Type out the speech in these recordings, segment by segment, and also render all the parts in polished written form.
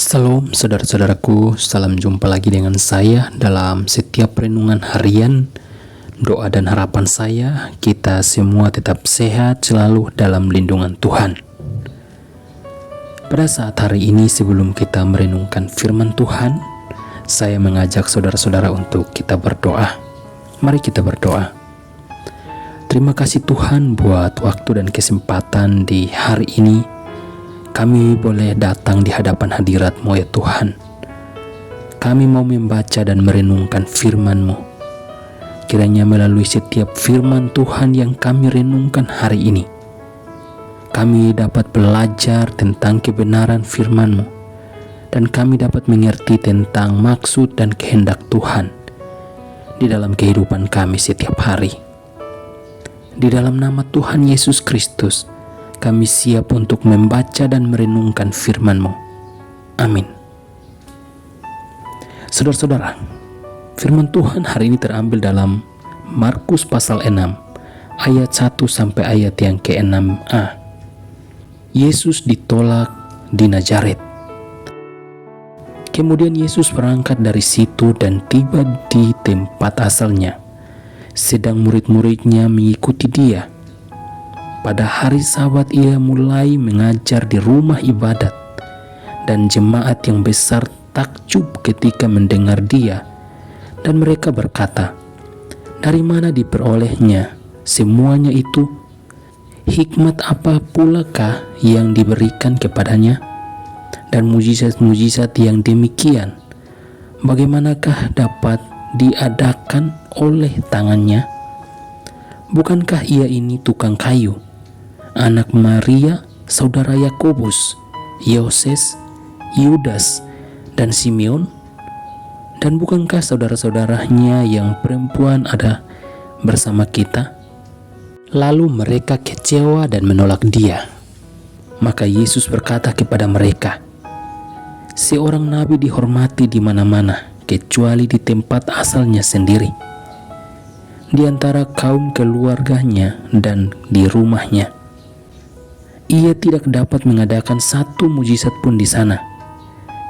Salam saudara-saudaraku, salam jumpa lagi dengan saya dalam setiap renungan harian. Doa dan harapan saya, kita semua tetap sehat selalu dalam lindungan Tuhan. Pada saat hari ini sebelum kita merenungkan firman Tuhan, saya mengajak saudara-saudara untuk kita berdoa. Mari kita berdoa. Terima kasih Tuhan buat waktu dan kesempatan di hari ini. Kami boleh datang di hadapan hadirat-Mu ya Tuhan. Kami mau membaca dan merenungkan firman-Mu. Kiranya melalui setiap firman Tuhan yang kami renungkan hari ini, kami dapat belajar tentang kebenaran firman-Mu, dan kami dapat mengerti tentang maksud dan kehendak Tuhan di dalam kehidupan kami setiap hari. Di dalam nama Tuhan Yesus Kristus, kami siap untuk membaca dan merenungkan firman-Mu. Amin. Saudara-saudara, firman Tuhan hari ini terambil dalam Markus pasal 6, ayat 1 sampai ayat yang ke-6a. Yesus ditolak di Nazaret. Kemudian Yesus berangkat dari situ dan tiba di tempat asalnya, sedang murid-muridnya mengikuti Dia. Pada hari Sabat ia mulai mengajar di rumah ibadat, dan jemaat yang besar takjub ketika mendengar Dia, dan mereka berkata, "Dari mana diperolehnya semuanya itu? Hikmat apa pulakah yang diberikan kepadanya? Dan mujizat-mujizat yang demikian, bagaimanakah dapat diadakan oleh tangannya? Bukankah ia ini tukang kayu, anak Maria, saudara Yakobus, Yoses, Yudas, dan Simeon? Dan bukankah saudara-saudaranya yang perempuan ada bersama kita?" Lalu mereka kecewa dan menolak Dia. Maka Yesus berkata kepada mereka, "Seorang nabi dihormati di mana-mana, kecuali di tempat asalnya sendiri, di antara kaum keluarganya dan di rumahnya. Ia tidak dapat mengadakan satu mujizat pun di sana,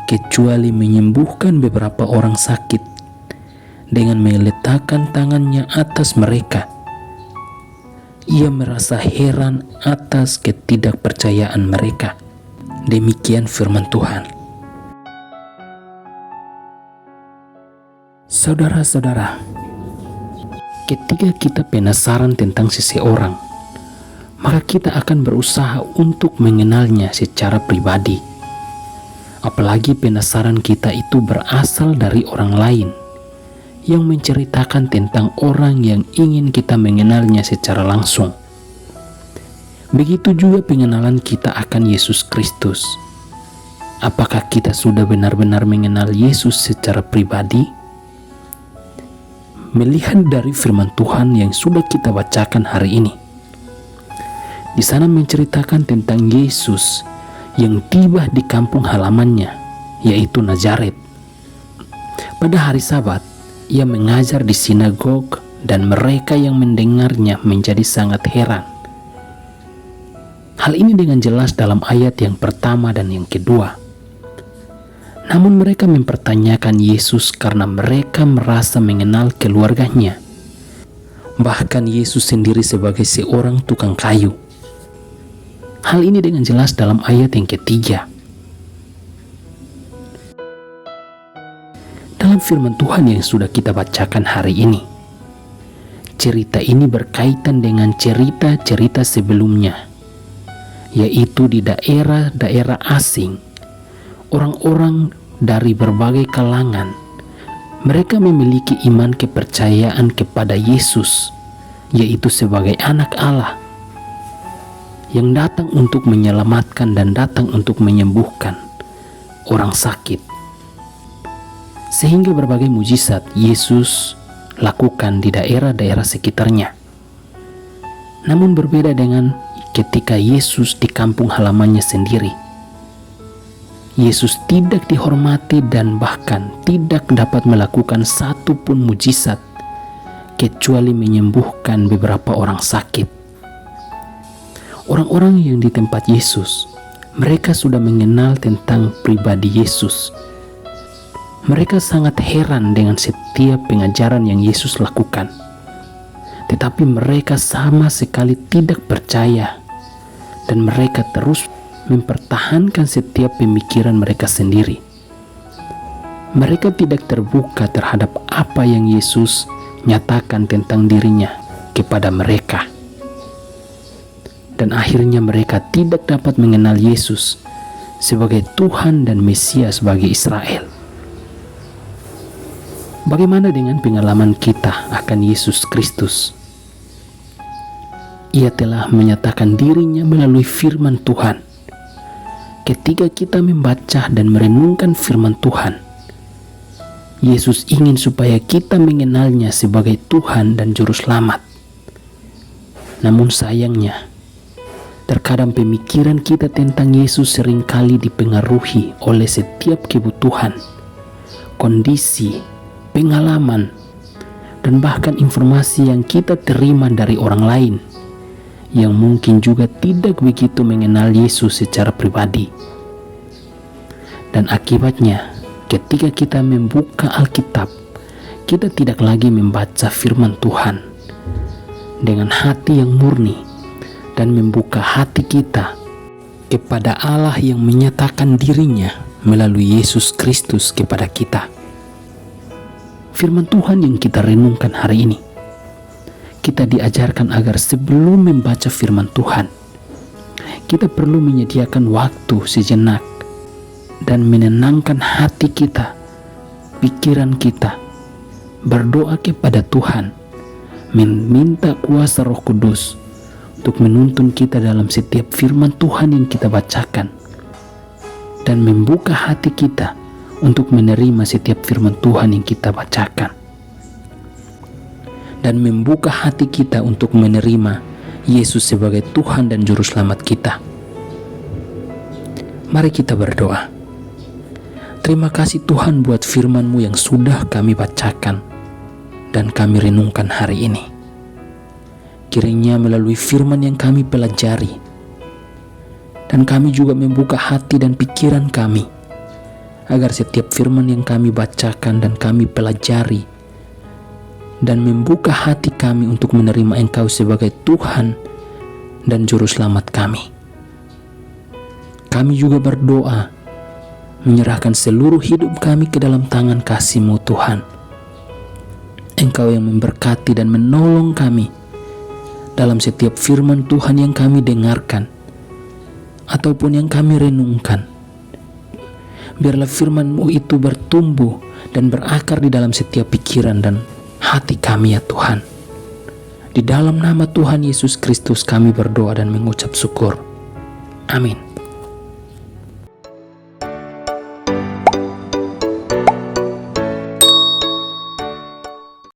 kecuali menyembuhkan beberapa orang sakit dengan meletakkan tangannya atas mereka." Ia merasa heran atas ketidakpercayaan mereka. Demikian firman Tuhan. Saudara-saudara, ketika kita penasaran tentang seseorang, maka kita akan berusaha untuk mengenalnya secara pribadi. Apalagi penasaran kita itu berasal dari orang lain yang menceritakan tentang orang yang ingin kita mengenalnya secara langsung. Begitu juga pengenalan kita akan Yesus Kristus. Apakah kita sudah benar-benar mengenal Yesus secara pribadi? Melihat dari firman Tuhan yang sudah kita bacakan hari ini, di sana menceritakan tentang Yesus yang tiba di kampung halamannya, yaitu Nazaret. Pada hari Sabat, Ia mengajar di sinagog, dan mereka yang mendengarnya menjadi sangat heran. Hal ini dengan jelas dalam ayat yang pertama dan yang kedua. Namun mereka mempertanyakan Yesus karena mereka merasa mengenal keluarganya, bahkan Yesus sendiri sebagai seorang tukang kayu. Hal ini dengan jelas dalam ayat yang ketiga. Dalam firman Tuhan yang sudah kita bacakan hari ini, cerita ini berkaitan dengan cerita-cerita sebelumnya, yaitu di daerah-daerah asing. Orang-orang dari berbagai kalangan, mereka memiliki iman kepercayaan kepada Yesus, yaitu sebagai anak Allah yang datang untuk menyelamatkan dan datang untuk menyembuhkan orang sakit. Sehingga berbagai mujizat Yesus lakukan di daerah-daerah sekitarnya. Namun berbeda dengan ketika Yesus di kampung halamannya sendiri. Yesus tidak dihormati dan bahkan tidak dapat melakukan satu pun mujizat kecuali menyembuhkan beberapa orang sakit. Orang-orang yang di tempat Yesus, Mereka sudah mengenal tentang pribadi Yesus. Mereka sangat heran dengan setiap pengajaran yang Yesus lakukan. Tetapi mereka sama sekali tidak percaya, dan mereka terus mempertahankan setiap pemikiran mereka sendiri. Mereka tidak terbuka terhadap apa yang Yesus nyatakan tentang dirinya kepada mereka. Dan akhirnya mereka tidak dapat mengenal Yesus sebagai Tuhan dan Mesias bagi Israel. Bagaimana dengan pengalaman kita akan Yesus Kristus? Ia telah menyatakan dirinya melalui firman Tuhan. Ketika kita membaca dan merenungkan firman Tuhan, Yesus ingin supaya kita mengenalnya sebagai Tuhan dan Juru Selamat. Namun sayangnya, terkadang pemikiran kita tentang Yesus seringkali dipengaruhi oleh setiap kebutuhan, kondisi, pengalaman, dan bahkan informasi yang kita terima dari orang lain yang mungkin juga tidak begitu mengenal Yesus secara pribadi. Dan akibatnya, ketika kita membuka Alkitab, kita tidak lagi membaca firman Tuhan dengan hati yang murni dan membuka hati kita kepada Allah yang menyatakan dirinya melalui Yesus Kristus kepada kita. Firman Tuhan yang kita renungkan hari ini, kita diajarkan agar sebelum membaca firman Tuhan, kita perlu menyediakan waktu sejenak dan menenangkan hati kita, pikiran kita, berdoa kepada Tuhan, meminta kuasa Roh Kudus untuk menuntun kita dalam setiap firman Tuhan yang kita bacakan, dan membuka hati kita untuk menerima setiap firman Tuhan yang kita bacakan, dan membuka hati kita untuk menerima Yesus sebagai Tuhan dan Juru Selamat kita. Mari kita berdoa. Terima kasih Tuhan buat firman-Mu yang sudah kami bacakan dan kami renungkan hari ini. Kiranya melalui firman yang kami pelajari, dan kami juga membuka hati dan pikiran kami, agar setiap firman yang kami bacakan dan kami pelajari, dan membuka hati kami untuk menerima Engkau sebagai Tuhan dan Juru Selamat kami. Kami juga berdoa, menyerahkan seluruh hidup kami ke dalam tangan kasih-Mu Tuhan. Engkau yang memberkati dan menolong kami dalam setiap firman Tuhan yang kami dengarkan ataupun yang kami renungkan. Biarlah firman-Mu itu bertumbuh dan berakar di dalam setiap pikiran dan hati kami ya Tuhan. Di dalam nama Tuhan Yesus Kristus kami berdoa dan mengucap syukur. Amin.